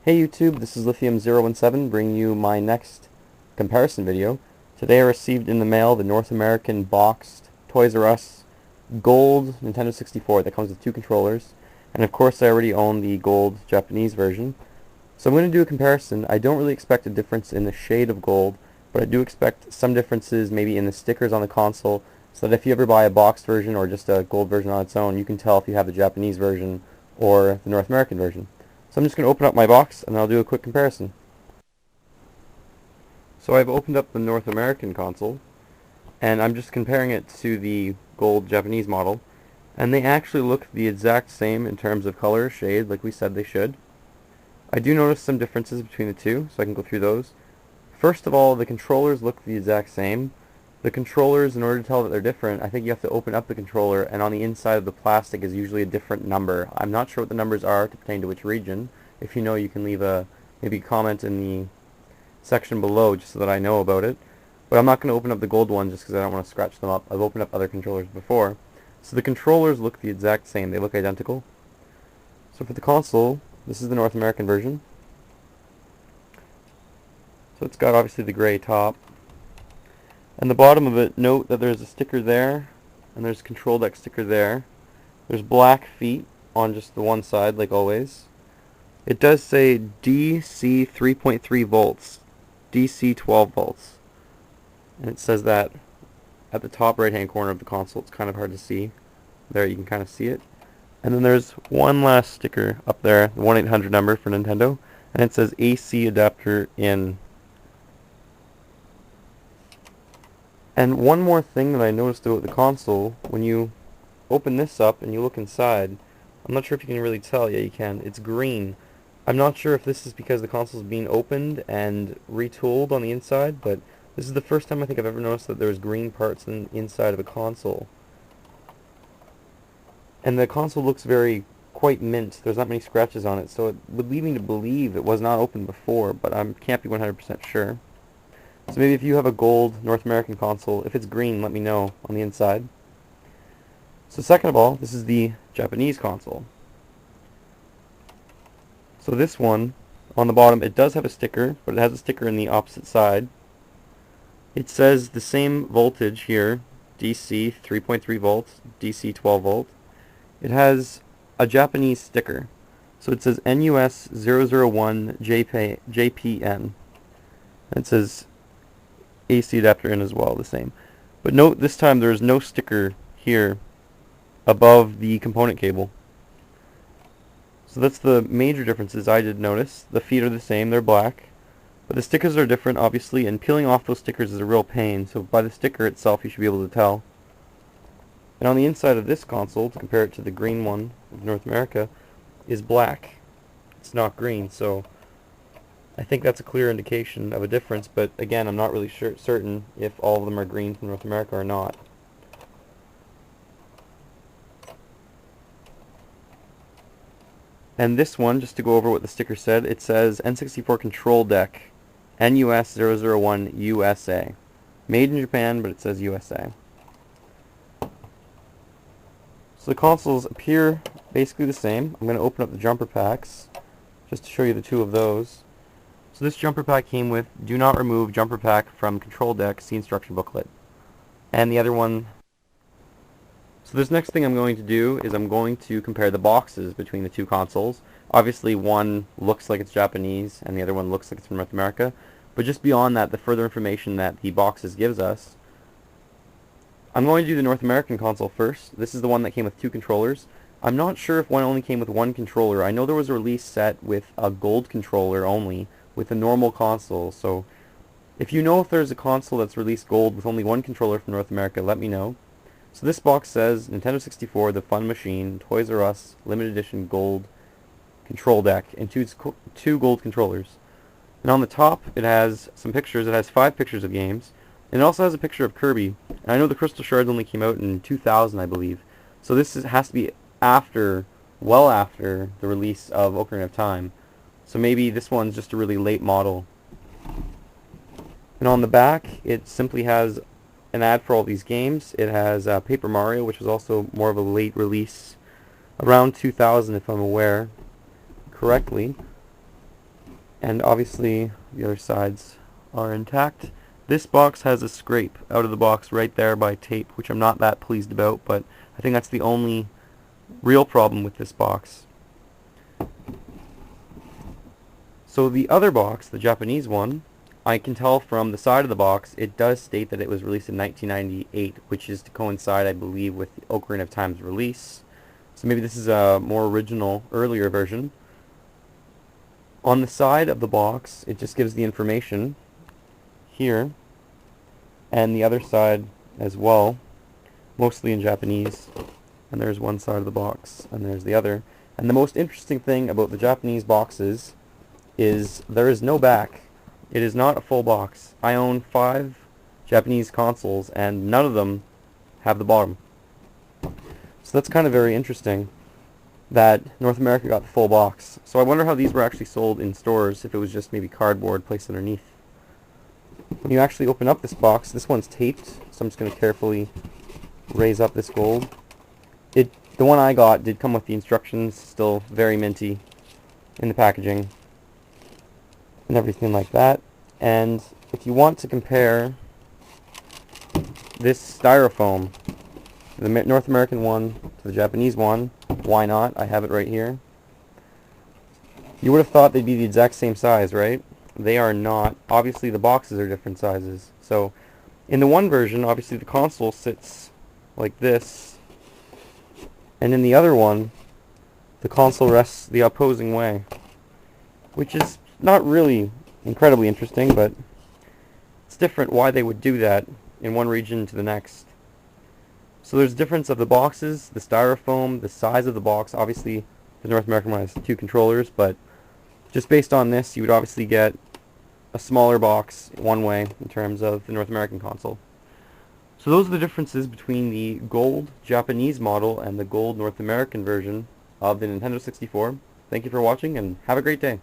Hey YouTube, this is Lithium017 bringing you my next comparison video. Today I received in the mail the North American boxed ToysRUs gold Nintendo 64 that comes with two controllers, and of course I already own the gold Japanese version. So I'm going to do a comparison. I don't really expect a difference in the shade of gold, but I do expect some differences maybe in the stickers on the console, so that if you ever buy a boxed version or just a gold version on its own, you can tell if you have the Japanese version or the North American version. So I'm just going to open up my box and I'll do a quick comparison. So I've opened up the North American console and I'm just comparing it to the gold Japanese model, and they actually look the exact same in terms of color, shade, like we said they should. I do notice some differences between the two, so I can go through those. First of all, the controllers look the exact same. The controllers, in order to tell that they're different, I think you have to open up the controller, and on the inside of the plastic is usually a different number. I'm not sure what the numbers are to pertain to which region. If you know, you can leave a maybe comment in the section below just so that I know about it. But I'm not going to open up the gold one just because I don't want to scratch them up. I've opened up other controllers before. So the controllers look the exact same. They look identical. So for the console, this is the North American version. So it's got obviously the gray top. And the bottom of it, note that there's a sticker there, and there's a control deck sticker there. There's black feet on just the one side, like always. It does say DC 3.3 volts, DC 12 volts. And it says that at the top right hand corner of the console. It's kind of hard to see. There you can kind of see it. And then there's one last sticker up there, the 1-800 number for Nintendo, and it says AC adapter in. And one more thing that I noticed about the console, when you open this up and you look inside, I'm not sure if you can really tell. Yeah, you can. It's green. I'm not sure if this is because the console's being opened and retooled on the inside, but this is the first time I think I've ever noticed that there's green parts inside of a console. And the console looks quite mint. There's not many scratches on it, so it would lead me to believe it was not opened before, but I can't be 100% sure. So maybe if you have a gold North American console, if it's green, let me know on the inside. So second of all, this is the Japanese console. So this one, on the bottom, it does have a sticker, but it has a sticker in the opposite side. It says the same voltage here, DC 3.3 volts, DC 12 volt. It has a Japanese sticker. So it says NUS 001 JPN. It says AC adapter in as well, the same. But note this time there is no sticker here above the component cable. So that's the major differences I did notice. The feet are the same, they're black. But the stickers are different, obviously, and peeling off those stickers is a real pain, so by the sticker itself you should be able to tell. And on the inside of this console, to compare it to the green one of North America, is black. It's not green, so I think that's a clear indication of a difference, but again, I'm not really certain if all of them are green from North America or not. And this one, just to go over what the sticker said, it says N64 control deck, NUS 001 USA. Made in Japan, but it says USA. So the consoles appear basically the same. I'm going to open up the jumper packs just to show you the two of those. So this jumper pack came with do not remove jumper pack from control deck, see instruction booklet. And the other one. So this next thing I'm going to do is I'm going to compare the boxes between the two consoles. Obviously one looks like it's Japanese and the other one looks like it's from North America. But just beyond that, the further information that the boxes gives us, I'm going to do the North American console first. This is the one that came with two controllers. I'm not sure if one only came with one controller. I know there was a release set with a gold controller only, with a normal console. So if you know if there's a console that's released gold with only one controller from North America, let me know. So this box says Nintendo 64, The Fun Machine, ToysRUs, Limited Edition Gold Control Deck, and two gold controllers. And on the top it has some pictures. It has 5 pictures of games. And it also has a picture of Kirby. And I know the Crystal Shards only came out in 2000, I believe. So this has to be well after the release of Ocarina of Time. So maybe this one's just a really late model. And on the back, it simply has an ad for all these games. It has Paper Mario, which was also more of a late release, around 2000 if I'm aware correctly. and obviously the other sides are intact. This box has a scrape out of the box right there by tape, which I'm not that pleased about, but I think that's the only real problem with this box. So the other box, the Japanese one, I can tell from the side of the box, it does state that it was released in 1998, which is to coincide, I believe, with the Ocarina of Time's release. So maybe this is a more original, earlier version. On the side of the box, it just gives the information here, and the other side as well, mostly in Japanese. And there's one side of the box, and there's the other. And the most interesting thing about the Japanese boxes is there is no back. It is not a full box. I own 5 Japanese consoles, and none of them have the bottom. So that's kind of very interesting that North America got the full box. So I wonder how these were actually sold in stores, if it was just maybe cardboard placed underneath. When you actually open up this box, this one's taped, so I'm just going to carefully raise up this gold. The one I got did come with the instructions, still very minty in the packaging and everything like that. And if you want to compare this styrofoam, the North American one to the Japanese one, why not? I have it right here. You would have thought they'd be the exact same size, right? They are not. Obviously the boxes are different sizes. So in the one version, obviously the console sits like this, and in the other one, the console rests the opposing way, which is not really incredibly interesting, but it's different why they would do that in one region to the next. So there's a difference of the boxes, the styrofoam, the size of the box. Obviously, the North American one has 2 controllers, but just based on this, you would obviously get a smaller box one way in terms of the North American console. So those are the differences between the gold Japanese model and the gold North American version of the Nintendo 64. Thank you for watching, and have a great day.